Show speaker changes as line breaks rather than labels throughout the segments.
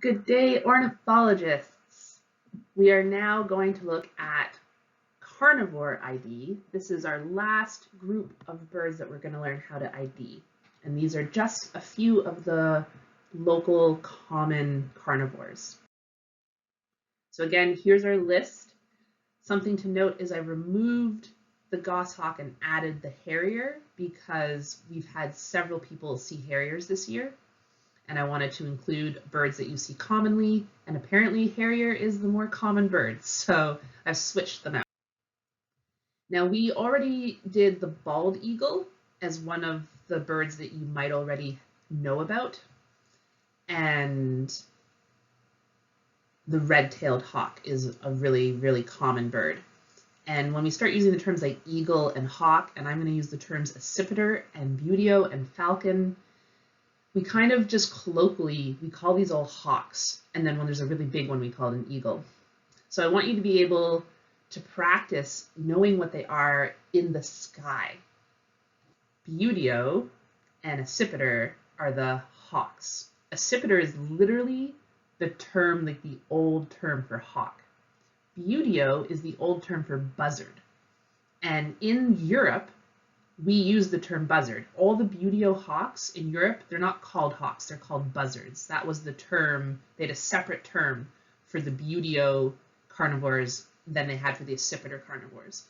Good day, ornithologists. We are now going to look at carnivore ID. This is our last group of birds that we're going to learn how to ID. And these are just a few of the local common carnivores. So again, here's our list. Something to note is I removed the goshawk and added the harrier because we've had several people see harriers this year. And I wanted to include birds that you see commonly, and apparently harrier is the more common bird, so I've switched them out. Now we already did the bald eagle as one of the birds that you might already know about, and the red-tailed hawk is a really, really common bird. And when we start using the terms like eagle and hawk, and I'm going to use the terms accipiter and buteo and falcon, we kind of just colloquially, we call these all hawks. And then when there's a really big one, we call it an eagle. So I want you to be able to practice knowing what they are in the sky. Buteo and accipiter are the hawks. Accipiter is literally the term, like the old term for hawk. Buteo is the old term for buzzard. And in Europe, we use the term buzzard. All the buteo hawks in Europe, they're not called hawks, they're called buzzards. That was the term, they had a separate term for the buteo carnivores than they had for the accipiter carnivores.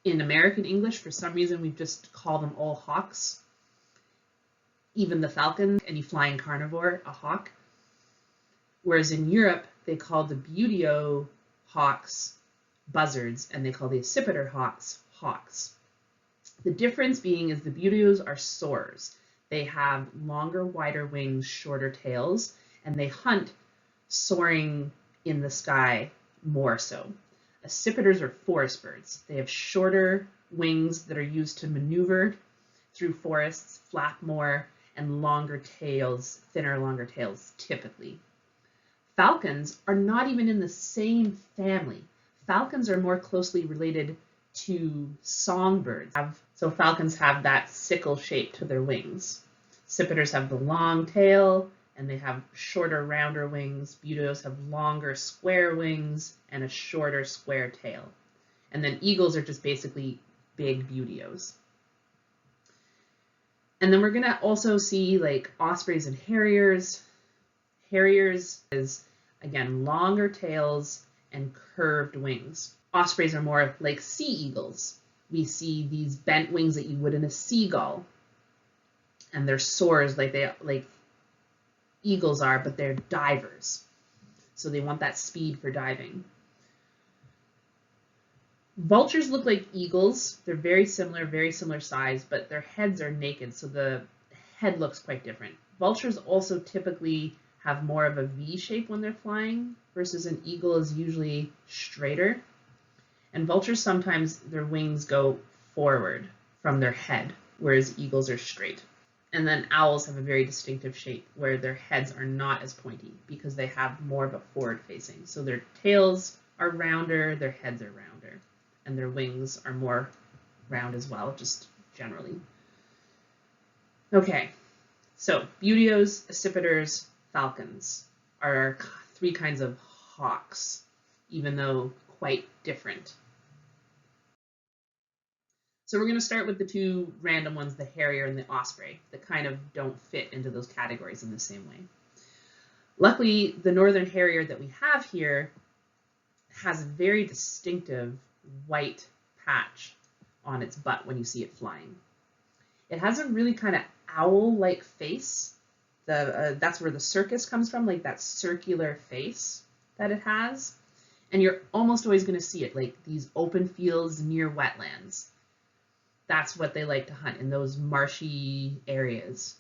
In American English, for some reason, we've just called them all hawks. Even the falcon, any flying carnivore, a hawk. Whereas in Europe, they called the buteo hawks buzzards, and they call the accipiter hawks hawks. The difference being is the buteos are soarers. They have longer, wider wings, shorter tails, and they hunt soaring in the sky more so. Accipiters are forest birds. They have shorter wings that are used to maneuver through forests, flap more, and longer tails, thinner, longer tails typically. Falcons are not even in the same family. Falcons are more closely related to songbirds. So falcons have that sickle shape to their wings. Accipiters have the long tail and they have shorter, rounder wings. Buteos have longer, square wings and a shorter, square tail. And then eagles are just basically big buteos. And then we're going to also see like ospreys and harriers. Harriers is, again, longer tails and curved wings. Ospreys are more like sea eagles. We see these bent wings that you would in a seagull. And they're soars like eagles are, but they're divers. So they want that speed for diving. Vultures look like eagles. They're very similar size, but their heads are naked, so the head looks quite different. Vultures also typically have more of a V shape when they're flying, versus an eagle is usually straighter. And vultures, sometimes their wings go forward from their head, whereas eagles are straight. And then owls have a very distinctive shape where their heads are not as pointy because they have more of a forward facing. So their tails are rounder, their heads are rounder, and their wings are more round as well, just generally. Okay, so buteos, accipiters, falcons are three kinds of hawks, even though quite different. So we're going to start with the two random ones, the harrier and the osprey, that kind of don't fit into those categories in the same way. Luckily, the northern harrier that we have here has a very distinctive white patch on its butt when you see it flying. It has a really kind of owl-like face. That's where the circus comes from, like that circular face that it has. And you're almost always going to see it, like these open fields near wetlands. That's what they like to hunt, in those marshy areas.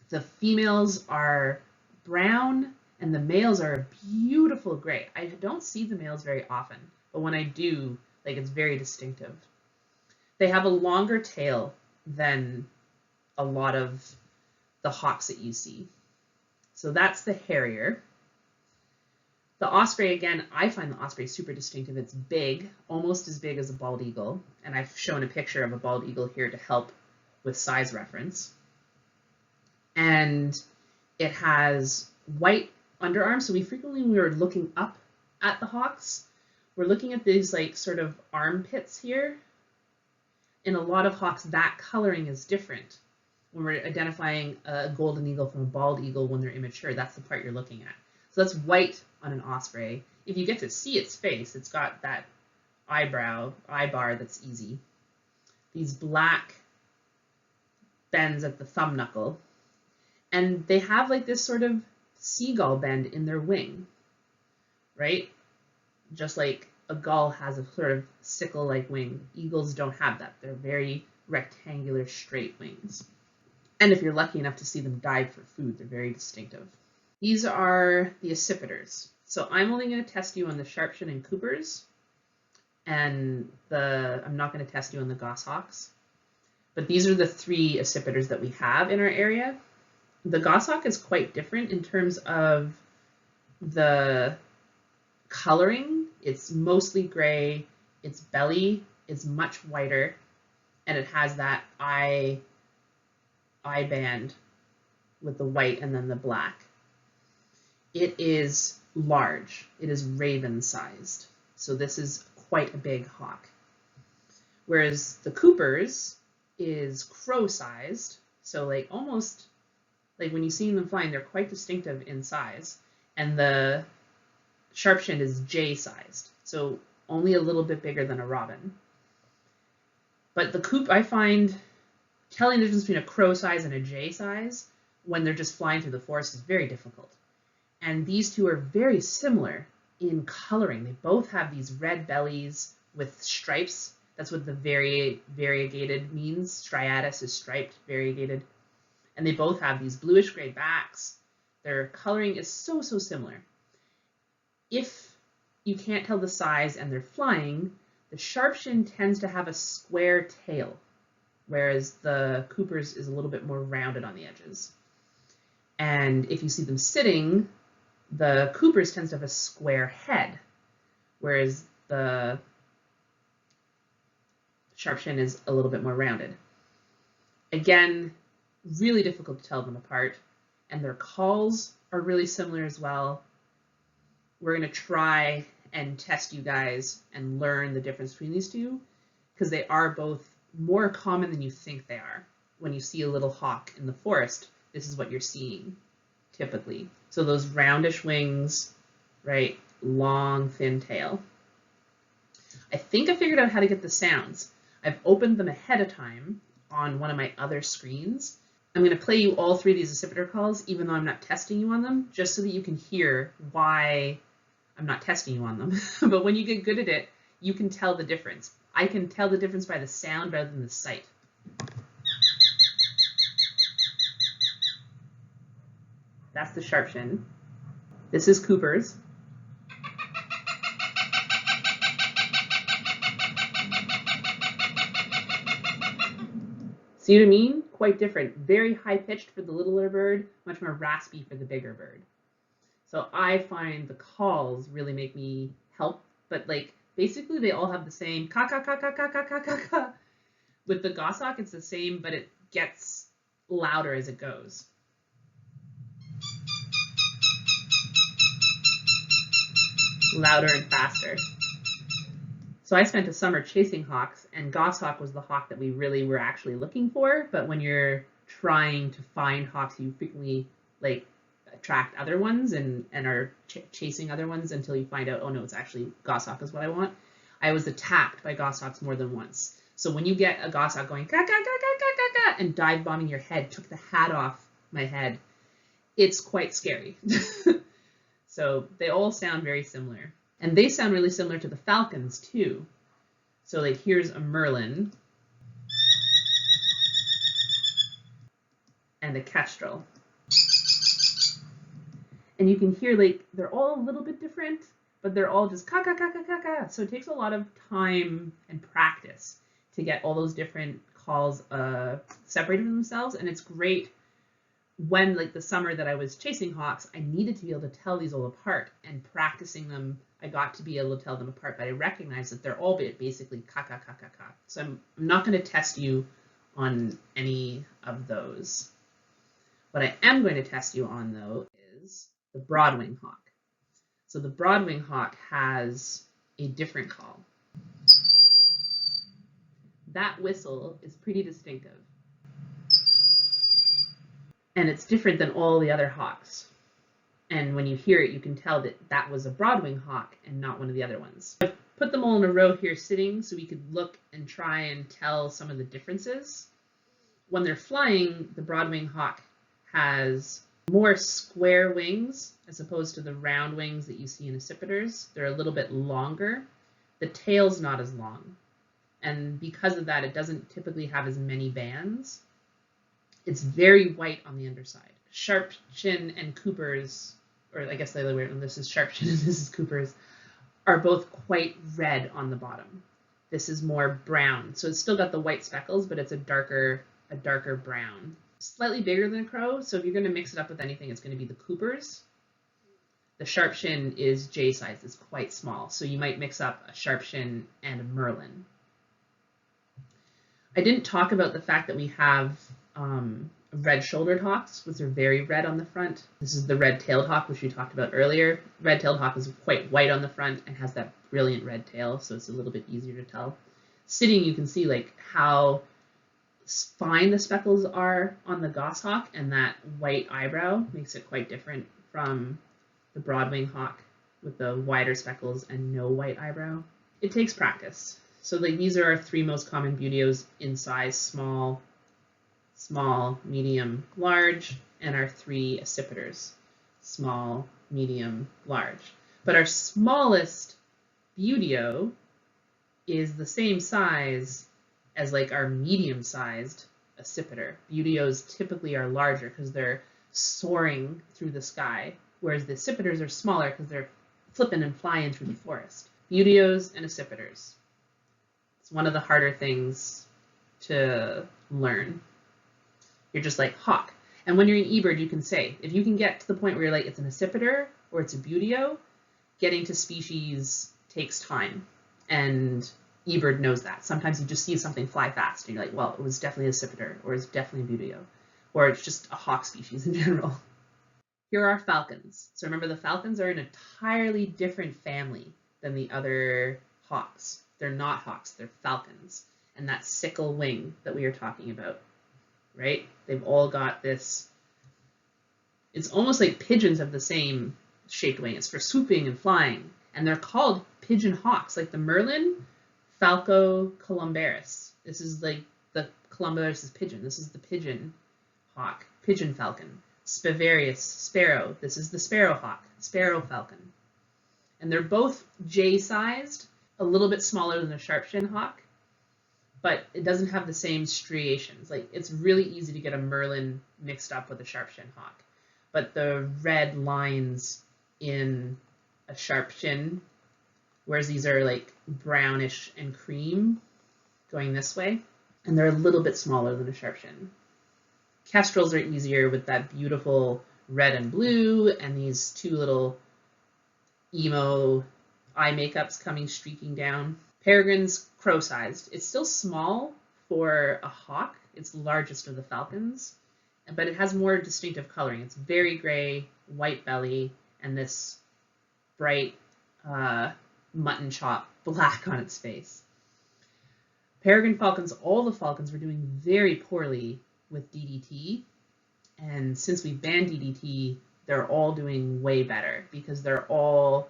The females are brown and the males are a beautiful gray. I don't see the males very often, but when I do, like, it's very distinctive. They have a longer tail than a lot of the hawks that you see. So that's the harrier. The osprey, again, I find the osprey super distinctive. It's big, almost as big as a bald eagle. And I've shown a picture of a bald eagle here to help with size reference. And it has white underarm. So we frequently, when we were looking up at the hawks, we're looking at these like sort of armpits here. In a lot of hawks, that coloring is different. When we're identifying a golden eagle from a bald eagle when they're immature, that's the part you're looking at. So that's white on an osprey. If you get to see its face, it's got that eye bar that's easy. These black bends at the thumb knuckle. And they have like this sort of seagull bend in their wing, right? Just like a gull has a sort of sickle-like wing. Eagles don't have that. They're very rectangular, straight wings. And if you're lucky enough to see them dive for food, they're very distinctive. These are the accipiters. So I'm only going to test you on the sharpshin and coopers, and I'm not going to test you on the goshawks. But these are the 3 accipiters that we have in our area. The goshawk is quite different in terms of the coloring. It's mostly gray, its belly is much whiter, and it has that eye band with the white and then the black. It is large. It is raven-sized. So this is quite a big hawk. Whereas the coopers is crow-sized. So like almost like when you see them flying, they're quite distinctive in size. And the sharpshin is jay-sized. So only a little bit bigger than a robin. But the coop, I find telling the difference between a crow size and a jay size when they're just flying through the forest is very difficult. And these 2 are very similar in coloring. They both have these red bellies with stripes. That's what the variegated means. Striatus is striped, variegated. And they both have these bluish gray backs. Their coloring is so similar. If you can't tell the size and they're flying, the sharpshin tends to have a square tail, whereas the coopers is a little bit more rounded on the edges. And if you see them sitting, the coopers tends to have a square head, whereas the sharpshin is a little bit more rounded. Again, really difficult to tell them apart, and their calls are really similar as well. We're going to try and test you guys and learn the difference between these 2, because they are both more common than you think they are. When you see a little hawk in the forest, this is what you're seeing typically. So those roundish wings, right? Long, thin tail. I think I figured out how to get the sounds. I've opened them ahead of time on one of my other screens. I'm going to play you all 3 of these accipiter calls, even though I'm not testing you on them, just so that you can hear why I'm not testing you on them. But when you get good at it, you can tell the difference. I can tell the difference by the sound rather than the sight. That's the sharpshin. This is Cooper's. See what I mean? Quite different. Very high-pitched for the littler bird, much more raspy for the bigger bird. So I find the calls really make me help, but like basically they all have the same ka ka ka ka ka ka ka ka ka. With the goshawk, it's the same, but it gets louder as it goes. Louder and faster. So I spent a summer chasing hawks, and goshawk was the hawk that we really were actually looking for. But when you're trying to find hawks, you frequently like attract other ones and are chasing other ones until you find out, oh no, it's actually goshawk is what I want. I was attacked by goshawks more than once. So when you get a goshawk going ka ka ka ka ka ka ka and dive bombing your head, took the hat off my head, it's quite scary. So they all sound very similar. And they sound really similar to the falcons too. So like here's a merlin and a kestrel. And you can hear like they're all a little bit different, but they're all just ka ka ka ka ka ka. So it takes a lot of time and practice to get all those different calls separated from themselves. And it's great when like the summer that I was chasing hawks, I needed to be able to tell these all apart, and practicing them, I got to be able to tell them apart, but I recognize that they're all basically ka ka ka ka ka. So I'm not going to test you on any of those. What I am going to test you on though is the broadwing hawk. So the broadwing hawk has a different call. That whistle is pretty distinctive. And it's different than all the other hawks. And when you hear it, you can tell that that was a broadwing hawk and not one of the other ones. I've put them all in a row here sitting so we could look and try and tell some of the differences. When they're flying, the broadwing hawk has more square wings as opposed to the round wings that you see in accipiters. They're a little bit longer. The tail's not as long. And because of that, it doesn't typically have as many bands. It's very white on the underside. Sharp chin and Coopers, or I guess the other way around, this is sharp chin and this is Coopers, are both quite red on the bottom. This is more brown. So it's still got the white speckles, but it's a darker brown. Slightly bigger than a crow, so if you're going to mix it up with anything, it's going to be the Coopers. The sharp shin is J size, it's quite small, so you might mix up a sharp shin and a Merlin. I didn't talk about the fact that we have red-shouldered hawks, which are very red on the front. This is the red-tailed hawk, which we talked about earlier. Red-tailed hawk is quite white on the front and has that brilliant red tail, so it's a little bit easier to tell. Sitting, you can see like how fine the speckles are on the goshawk, and that white eyebrow makes it quite different from the broadwing hawk with the wider speckles and no white eyebrow. It takes practice. So like these are our three most common buteos in size: small, medium, large, and our three accipiters: small, medium, large. But our smallest buteo is the same size as like our medium-sized accipiter. Buteos typically are larger because they're soaring through the sky, whereas the accipiters are smaller because they're flipping and flying through the forest. Buteos and accipiters. It's one of the harder things to learn. You're just like hawk. And when you're in eBird, you can say, if you can get to the point where you're like, it's an accipiter or it's a buteo, getting to species takes time. And eBird knows that. Sometimes you just see something fly fast and you're like, well, it was definitely a accipiter, or it's definitely a buteo, or it's just a hawk species in general. Here are falcons. So remember, the falcons are an entirely different family than the other hawks. They're not hawks, they're falcons. And that sickle wing that we were talking about, right? They've all got this, it's almost like pigeons have the same shaped wing. It's for swooping and flying. And they're called pigeon hawks, like the Merlin, Falco columbaris. This is like the columbaris is pigeon. This is the pigeon hawk, pigeon falcon. Spivarius, sparrow. This is the sparrow hawk, sparrow falcon. And they're both J-sized, a little bit smaller than the sharp-shin hawk, but it doesn't have the same striations. Like, it's really easy to get a Merlin mixed up with a sharp-shin hawk, but the red lines in a sharp-shin, whereas these are like brownish and cream going this way, and they're a little bit smaller than a sharp-shin. Kestrels are easier with that beautiful red and blue and these two little emo eye makeups coming streaking down. Peregrine's crow-sized. It's still small for a hawk. It's the largest of the falcons, but it has more distinctive coloring. It's very gray, white belly, and this bright mutton chop black on its face. Peregrine falcons, all the falcons were doing very poorly with DDT, and since we banned DDT, they're all doing way better because they're all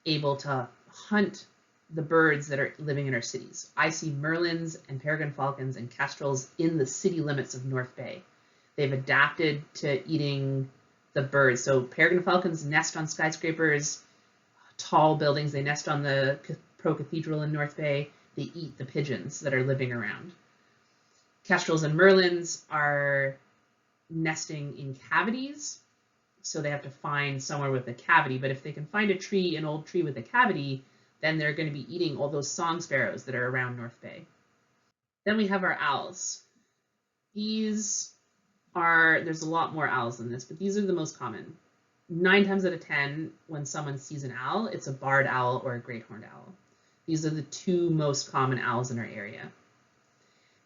able to hunt the birds that are living in our cities. I see Merlins and peregrine falcons and kestrels in the city limits of North Bay. They've adapted to eating the birds. So peregrine falcons nest on skyscrapers, tall buildings. They nest on the Pro Cathedral in North Bay. They eat the pigeons that are living around. Kestrels and Merlins are nesting in cavities, so they have to find somewhere with a cavity. But if they can find a tree, an old tree with a cavity, then they're going to be eating all those song sparrows that are around North Bay. Then we have our owls. These are, there's a lot more owls than this, but these are the most common. 9 times out of 10, when someone sees an owl, it's a barred owl or a great horned owl. These are the two most common owls in our area.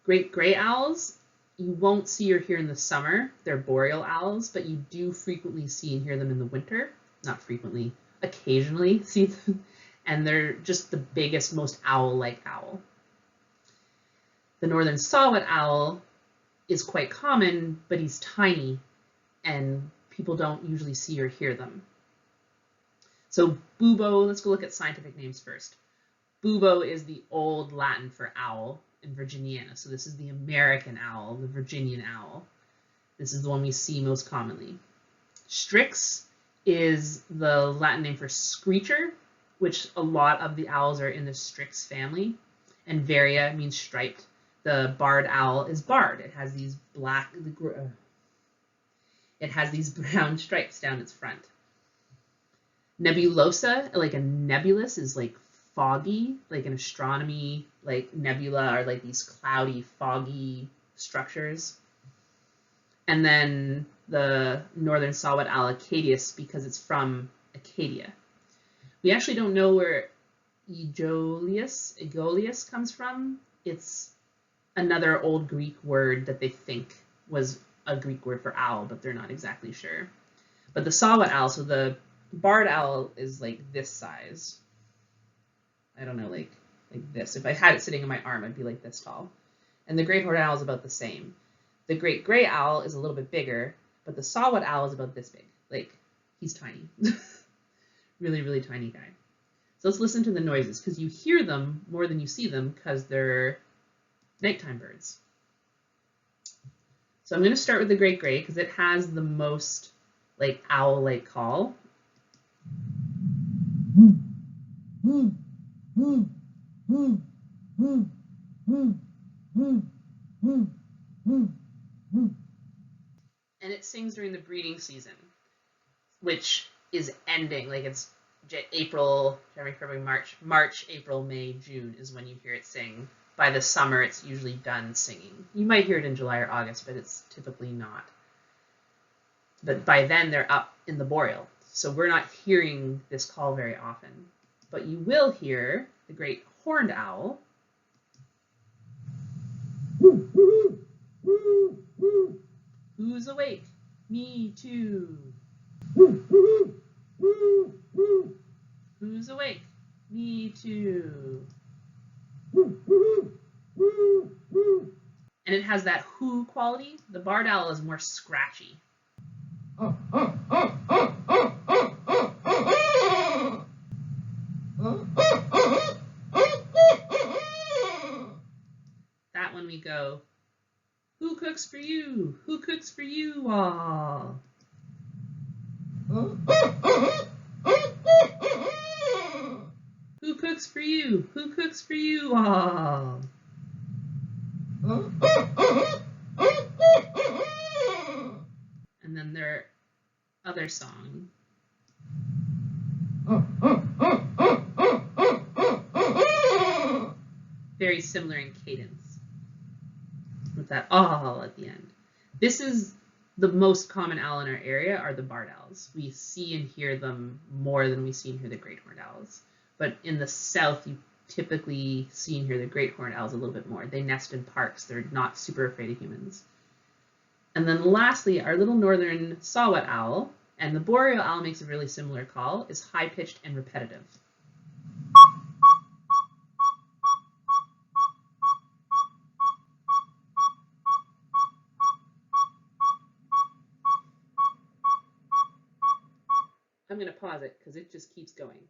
Great gray owls, you won't see or hear in the summer. They're boreal owls, but you do frequently see and hear them in the winter. not frequently, occasionally see them, and they're just the biggest, most owl-like owl. The northern saw-whet owl is quite common, but he's tiny, and people don't usually see or hear them. So bubo, let's go look at scientific names first. Bubo is the old Latin for owl in Virginiana. So this is the American owl, the Virginian owl. This is the one we see most commonly. Shrikes is the Latin name for screecher, which a lot of the owls are in the Shrikes family. And varia means striped. The barred owl is barred. It has these brown stripes down its front. Nebulosa, like a nebulous, is like foggy, like in astronomy, like nebula are like these cloudy, foggy structures. And then the northern saw-whet owl, Acadius, because it's from Acadia. We actually don't know where Aegolius comes from. It's another old Greek word that they think was a Greek word for owl, but they're not exactly sure. But the saw-whet owl, so the barred owl is like this size. I don't know, like this. If I had it sitting in my arm, I'd be like this tall. And the great horned owl is about the same. The great gray owl is a little bit bigger, but the saw-whet owl is about this big. Like, he's tiny. Really, really tiny guy. So let's listen to the noises, because you hear them more than you see them, because they're nighttime birds. So I'm going to start with the great gray, because it has the most like owl-like call. And it sings during the breeding season, which is ending, like it's April, January, February, March, April, May, June is when you hear it sing. By the summer, it's usually done singing. You might hear it in July or August, but it's typically not. But by then, they're up in the boreal. So we're not hearing this call very often. But you will hear the great horned owl. Who's awake? Me too. Who's awake? Me too. And it has that who quality. The barred owl is more scratchy. That one we go, who cooks for you? Who cooks for you all? Who cooks for you? Who cooks for you all? And then their other song. Very similar in cadence with that all at the end. This is the most common owl in our area are the barred owls. We see and hear them more than we see and hear the great horned owls. But in the south, you typically see and hear the great horned owls a little bit more. They nest in parks. They're not super afraid of humans. And then lastly, our little northern saw-whet owl, and the boreal owl makes a really similar call, is high-pitched and repetitive. I'm going to pause it because it just keeps going.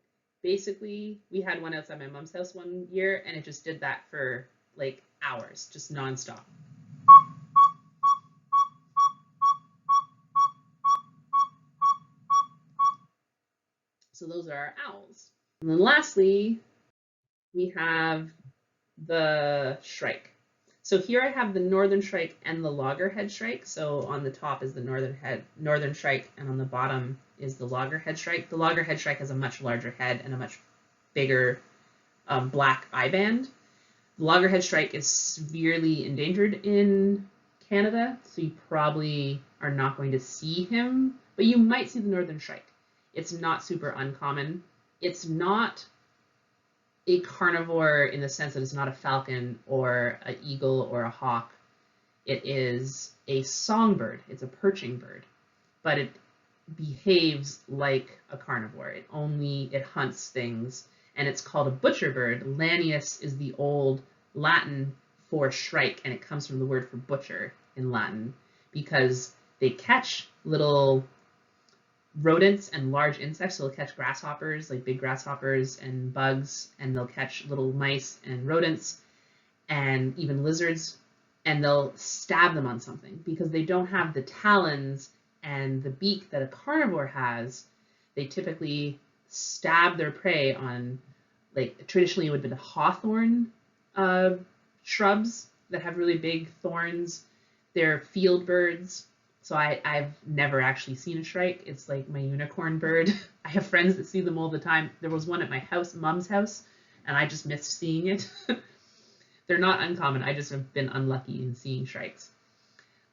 Basically, we had one outside my mom's house one year, and it just did that for like hours, just nonstop. So those are our owls. And then lastly, we have the shrike. So here I have the northern shrike and the loggerhead shrike. So on the top is the northern shrike, and on the bottom is the loggerhead shrike. The loggerhead shrike has a much larger head and a much bigger black eye band. The loggerhead shrike is severely endangered in Canada, so you probably are not going to see him, but you might see the northern shrike. It's not super uncommon. It's not a carnivore in the sense that it's not a falcon or an eagle or a hawk. It is a songbird. It's a perching bird, but it behaves like a carnivore. It hunts things, and it's called a butcher bird. Lanius is the old Latin for shrike, and it comes from the word for butcher in Latin, because they catch little rodents and large insects. So they'll catch grasshoppers, like big grasshoppers and bugs, and they'll catch little mice and rodents and even lizards, and they'll stab them on something because they don't have the talons and the beak that a carnivore has. They typically stab their prey on, like traditionally it would have been hawthorn shrubs that have really big thorns. They're field birds. So I've never actually seen a shrike. It's like my unicorn bird. I have friends that see them all the time. There was one at my house, mom's house, and I just missed seeing it. They're not uncommon. I just have been unlucky in seeing shrikes.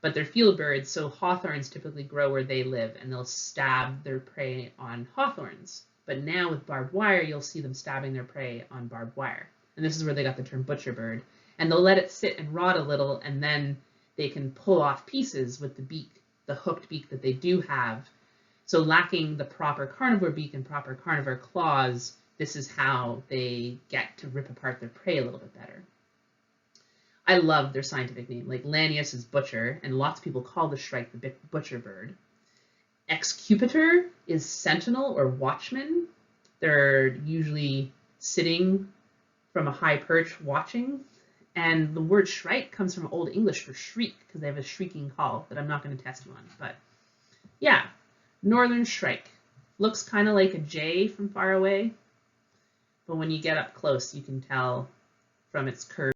But they're field birds, so hawthorns typically grow where they live, and they'll stab their prey on hawthorns. But now with barbed wire, you'll see them stabbing their prey on barbed wire. And this is where they got the term butcher bird. And they'll let it sit and rot a little, and then they can pull off pieces with the beak, the hooked beak that they do have. So lacking the proper carnivore beak and proper carnivore claws, this is how they get to rip apart their prey a little bit better. I love their scientific name. Like Lanius is butcher, and lots of people call the shrike the butcher bird. Excupator is sentinel or watchman. They're usually sitting from a high perch watching. And the word shrike comes from Old English for shriek, because they have a shrieking call that I'm not going to test you on. But yeah, northern shrike. Looks kind of like a jay from far away, but when you get up close, you can tell from its curve